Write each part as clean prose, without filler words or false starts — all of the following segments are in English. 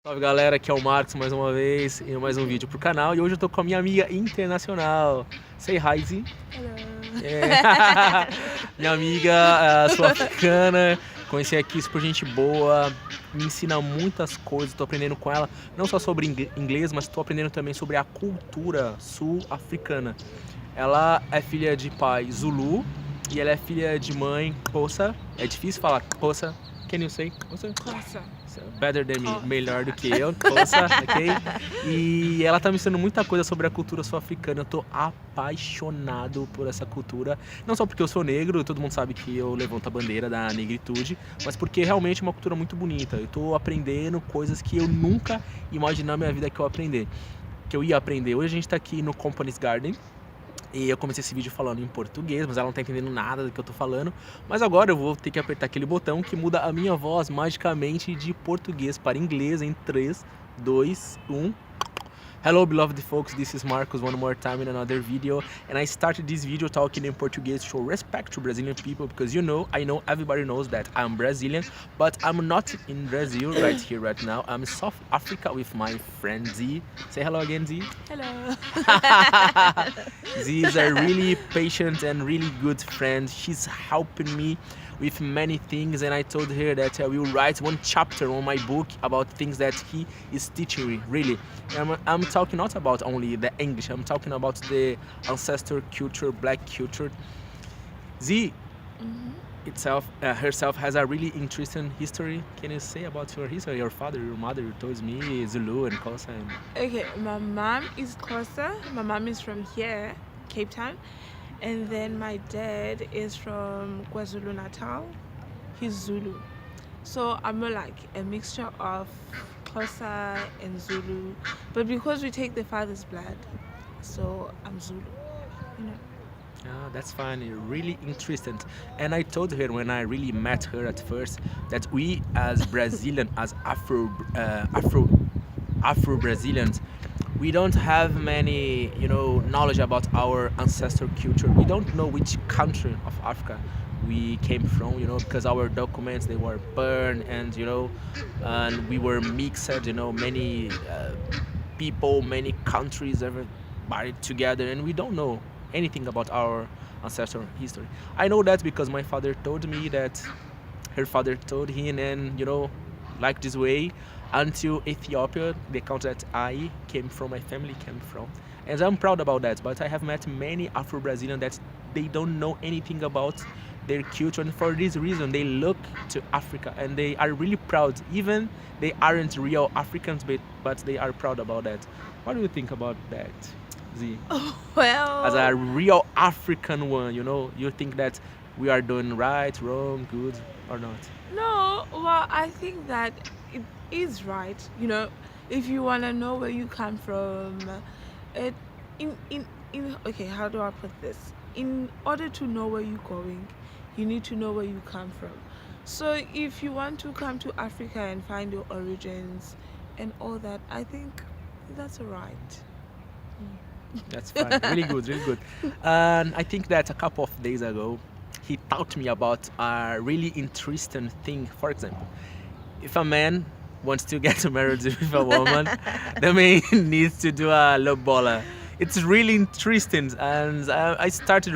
Salve galera, aqui é o Marcos mais uma vez em mais um vídeo pro canal e hoje eu tô com a minha amiga internacional. Say hi, Z. Hello. Minha amiga, sou africana, conheci aqui super gente boa, me ensina muitas coisas, tô aprendendo com ela, não só sobre inglês, mas tô aprendendo também sobre a cultura sul-africana. Ela é filha de pai Zulu e ela é filha de mãe Xhosa. É difícil falar Xhosa. Can you say Xhosa? Xhosa. Better than me, melhor do que eu, Xhosa, ok? E ela tá me ensinando muita coisa sobre a cultura sul-africana. Eu tô apaixonado por essa cultura. Não só porque eu sou negro, todo mundo sabe que eu levanto a bandeira da negritude, mas porque realmente é uma cultura muito bonita. Eu tô aprendendo coisas que eu nunca imaginei na minha vida que eu ia aprender. Hoje a gente tá aqui no Company's Garden. E eu comecei esse vídeo falando em português, mas ela não tá entendendo nada do que eu tô falando. Mas agora eu vou ter que apertar aquele botão que muda a minha voz magicamente de português para inglês em 3, 2, 1. Hello beloved folks, this is Marcos one more time in another video, and I started this video talking in Portuguese to show respect to Brazilian people because I know everybody knows that I'm Brazilian, but I'm not in Brazil right here right now. I'm in South Africa with my friend Z. Say hello again, Z. Hello. Z is a really patient and really good friend. She's helping me with many things, and I told her that I will write one chapter on my book about things that he is teaching me, really. I'm talking not about only the English, I'm talking about the ancestor culture, black culture. Z herself has a really interesting history. Can you say about your history? Your father, your mother told me Zulu and Xhosa. Okay, my mom is Xhosa. My mom is from here, Cape Town. And then my dad is from KwaZulu-Natal. He's Zulu. So I'm like a mixture of Xhosa and Zulu. But because we take the father's blood, so I'm Zulu, you know. Ah, that's fine. Really interesting. And I told her when I really met her at first that we as Brazilian, as Afro-Brazilians, we don't have many, knowledge about our ancestral culture. We don't know which country of Africa we came from, because our documents, they were burned and, and we were mixed, many people, many countries, everybody together, and we don't know anything about our ancestral history. I know that because my father told me that her father told him, and, like this way, until Ethiopia, the country that I came from, my family came from. And I'm proud about that, but I have met many Afro-Brazilians that they don't know anything about their culture, and for this reason they look to Africa and they are really proud. Even they aren't real Africans, but they are proud about that. What do you think about that, Z? Well, as a real African one, you think that we are doing right, wrong, good, or not? no, well, I think that it is right. If you want to know where you come from, it okay, how do I put this? In order to know where you're going, you need to know where you come from. So if you want to come to Africa and find your origins and all that, I think that's all right. That's fine. Really good, really good. And I think that a couple of days ago, he taught me about a really interesting thing. For example, if a man wants to get married with a woman, the man needs to do a lobola. It's really interesting, and I stopped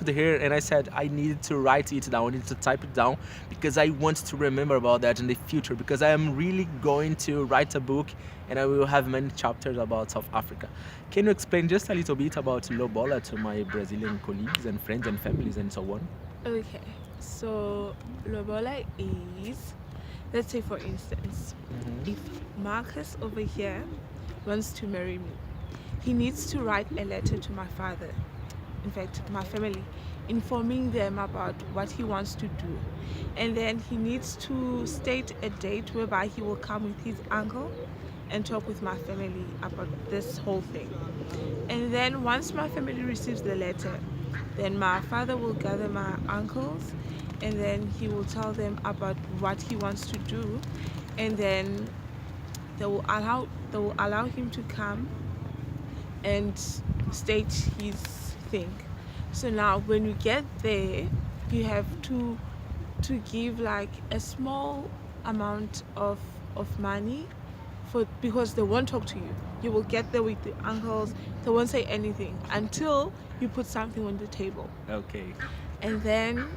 here and I said I needed to write it down, I need to type it down, because I want to remember about that in the future, because I am really going to write a book and I will have many chapters about South Africa. Can you explain just a little bit about lobola to my Brazilian colleagues and friends and families and so on? Okay, so lobola is, let's say for instance, if Marcus over here wants to marry me, he needs to write a letter to my father, in fact my family, informing them about what he wants to do, and then he needs to state a date whereby he will come with his uncle and talk with my family about this whole thing. And then once my family receives the letter, then my father will gather my uncles and then he will tell them about what he wants to do, and then they will allow him to come and state his thing. So now when you get there, you have to give like a small amount of of money because they won't talk to you. You will get there with the uncles. They won't say anything until you put something on the table. Okay. And then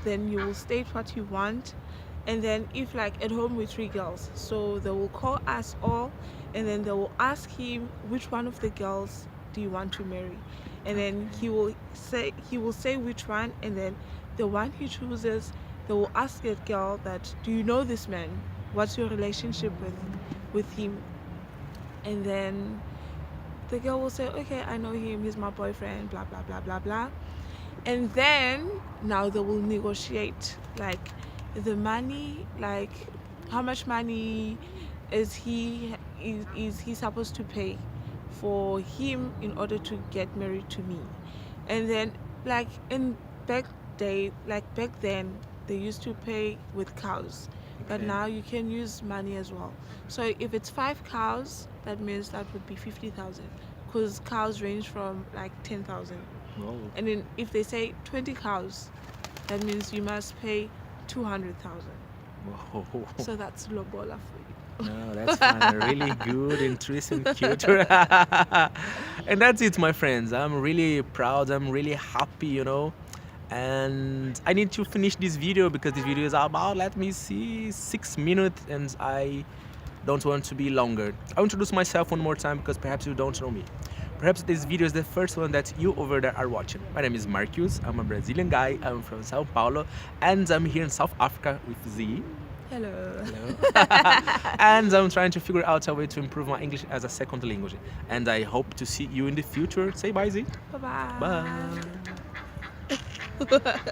you will state what you want. And then if like at home with 3 girls, so they will call us all, and then they will ask him which one of the girls do you want to marry, and then he will say which one, and then the one he chooses, they will ask that girl that, do you know this man? What's your relationship with him? And then the girl will say, okay, I know him, he's my boyfriend, blah blah blah blah blah. And then now they will negotiate like the money, like how much money is he supposed to pay for him in order to get married to me. And then like back then they used to pay with cows, but Okay. now you can use money as well. So if it's 5 cows, that means that would be 50,000, because cows range from like 10,000. Oh. And then if they say 20 cows, that means you must pay 200,000. Whoa. So that's lobola for you. No, that's fun. Really good, interesting culture. And that's it, my friends. I'm really proud. I'm really happy, And I need to finish this video because this video is about, let me see, 6 minutes, and I don't want to be longer. I'll introduce myself one more time because perhaps you don't know me. Perhaps this video is the first one that you over there are watching. My name is Marcus. I'm a Brazilian guy. I'm from Sao Paulo, and I'm here in South Africa with Z. Hello. And I'm trying to figure out a way to improve my English as a second language. And I hope to see you in the future. Say bye, Z. Bye-bye. Bye.